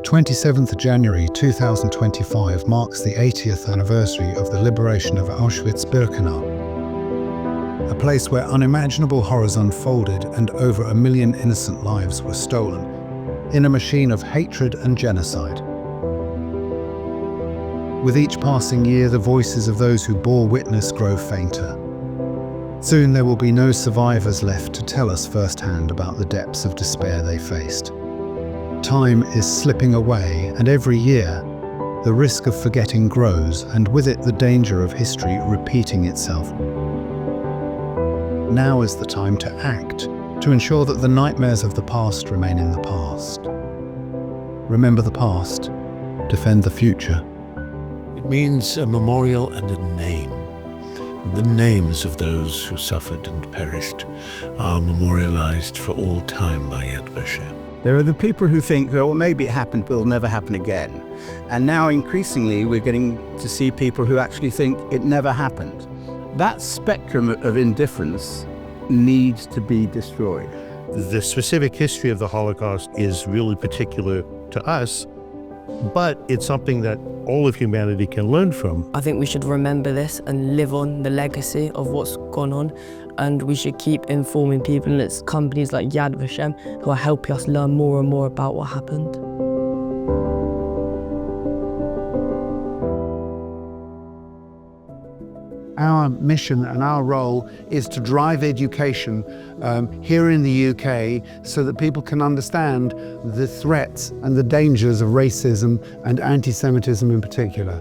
27th January 2025 marks the 80th anniversary of the liberation of Auschwitz-Birkenau, a place where unimaginable horrors unfolded and over 1 million innocent lives were stolen in a machine of hatred and genocide. With each passing year, the voices of those who bore witness grow fainter. Soon there will be no survivors left to tell us firsthand about the depths of despair they faced. Time is slipping away, and every year, the risk of forgetting grows, and with it the danger of history repeating itself. Now is the time to act, to ensure that the nightmares of the past remain in the past. Remember the past, defend the future. It means a memorial and a name. The names of those who suffered and perished are memorialized for all time by Yad Vashem. There are the people who think, well, maybe it happened, but it'll never happen again. And now increasingly we're getting to see people who actually think it never happened. That spectrum of indifference needs to be destroyed. The specific history of the Holocaust is really particular to us, but it's something that all of humanity can learn from. I think we should remember this and live on the legacy of what's gone on, and we should keep informing people, and it's companies like Yad Vashem who are helping us learn more and more about what happened. Our mission and our role is to drive education here in the UK so that people can understand the threats and the dangers of racism and anti-Semitism in particular.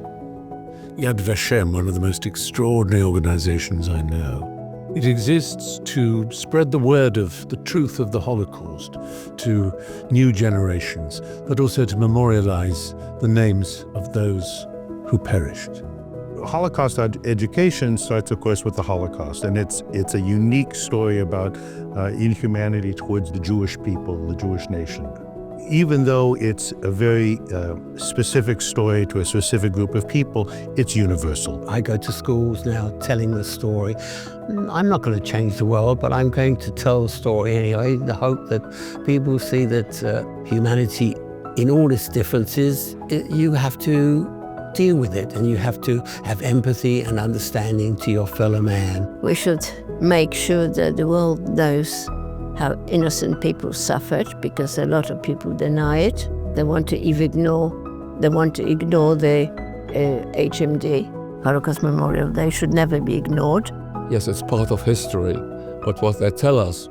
Yad Vashem, one of the most extraordinary organizations I know. It exists to spread the word of the truth of the Holocaust to new generations, but also to memorialize the names of those who perished. Holocaust education starts, of course, with the Holocaust, and it's a unique story about inhumanity towards the Jewish people, the Jewish nation. Even though it's a very specific story to a specific group of people, it's universal. I go to schools now telling the story. I'm not going to change the world, but I'm going to tell the story anyway, in the hope that people see that humanity, in all its differences, you have to deal with it, and you have to have empathy and understanding to your fellow man. We should make sure that the world knows how innocent people suffered, because a lot of people deny it. They want to ignore the HMD, Holocaust Memorial. They should never be ignored. Yes, it's part of history, but what they tell us,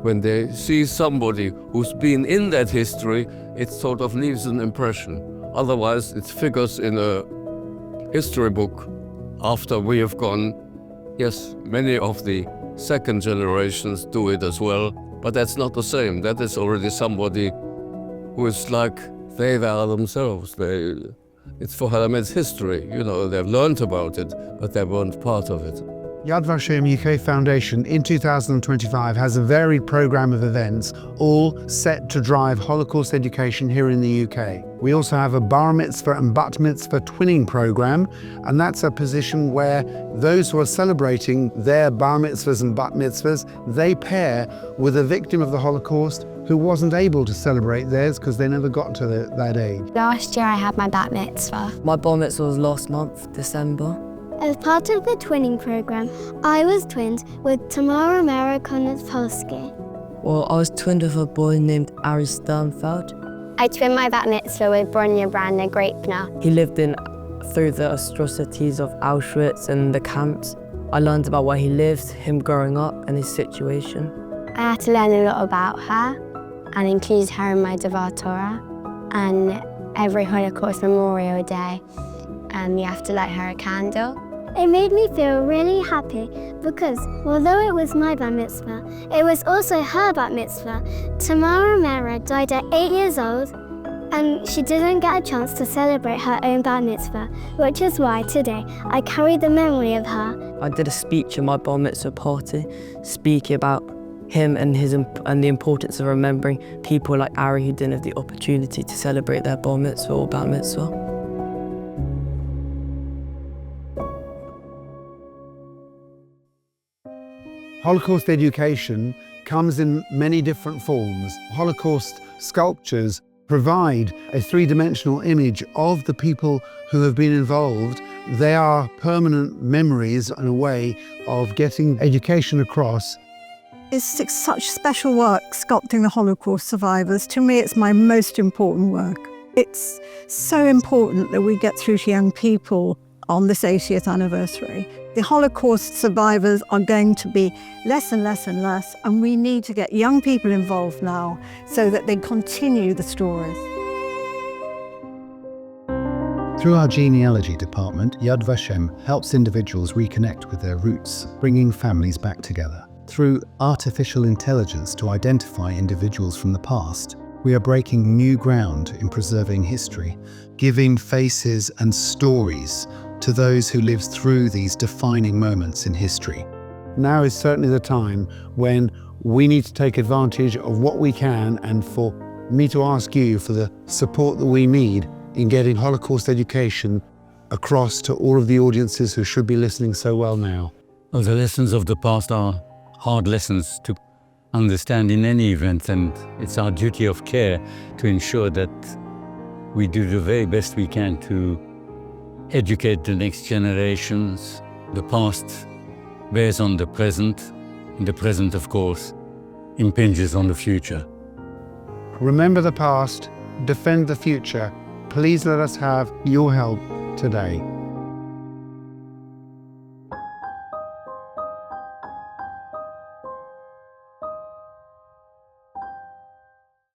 when they see somebody who's been in that history, it sort of leaves an impression. Otherwise, it figures in a history book after we have gone. Yes, many of the second generations do it as well, but that's not the same. That is already somebody who is like they are themselves. It's for them, it's history. You know, they've learned about it, but they weren't part of it. Yad Vashem UK Foundation in 2025 has a varied programme of events, all set to drive Holocaust education here in the UK. We also have a bar mitzvah and bat mitzvah twinning programme, and that's a position where those who are celebrating their bar mitzvahs and bat mitzvahs, they pair with a victim of the Holocaust who wasn't able to celebrate theirs because they never got to that age. Last year I had my bat mitzvah. My bar mitzvah was last month, December. As part of the twinning program, I was twinned with Tamara Polsky. Well, I was twinned with a boy named Ari Sternfeld. I twinned my bat mitzvah with Bronya Brandner Grapner. He lived through the atrocities of Auschwitz and the camps. I learned about where he lived, him growing up, and his situation. I had to learn a lot about her and include her in my Devar Torah. And every Holocaust Memorial Day, you have to light her a candle. It made me feel really happy because although it was my bat mitzvah, it was also her bat mitzvah. Tamara Mera died at 8 years old, and she didn't get a chance to celebrate her own bat mitzvah, which is why today I carry the memory of her. I did a speech at my bar mitzvah party, speaking about him and the importance of remembering people like Ari who didn't have the opportunity to celebrate their bar mitzvah or bat mitzvah. Holocaust education comes in many different forms. Holocaust sculptures provide a three-dimensional image of the people who have been involved. They are permanent memories and a way of getting education across. It's such special work sculpting the Holocaust survivors. To me, it's my most important work. It's so important that we get through to young people on this 80th anniversary. The Holocaust survivors are going to be less and less and less, and we need to get young people involved now so that they continue the stories. Through our genealogy department, Yad Vashem helps individuals reconnect with their roots, bringing families back together. Through artificial intelligence to identify individuals from the past, we are breaking new ground in preserving history, giving faces and stories to those who lived through these defining moments in history. Now is certainly the time when we need to take advantage of what we can, and for me to ask you for the support that we need in getting Holocaust education across to all of the audiences who should be listening so well now. Well, the lessons of the past are hard lessons to understand in any event, and it's our duty of care to ensure that we do the very best we can to educate the next generations. The past bears on the present, and the present, of course, impinges on the future. Remember the past, defend the future. Please let us have your help today.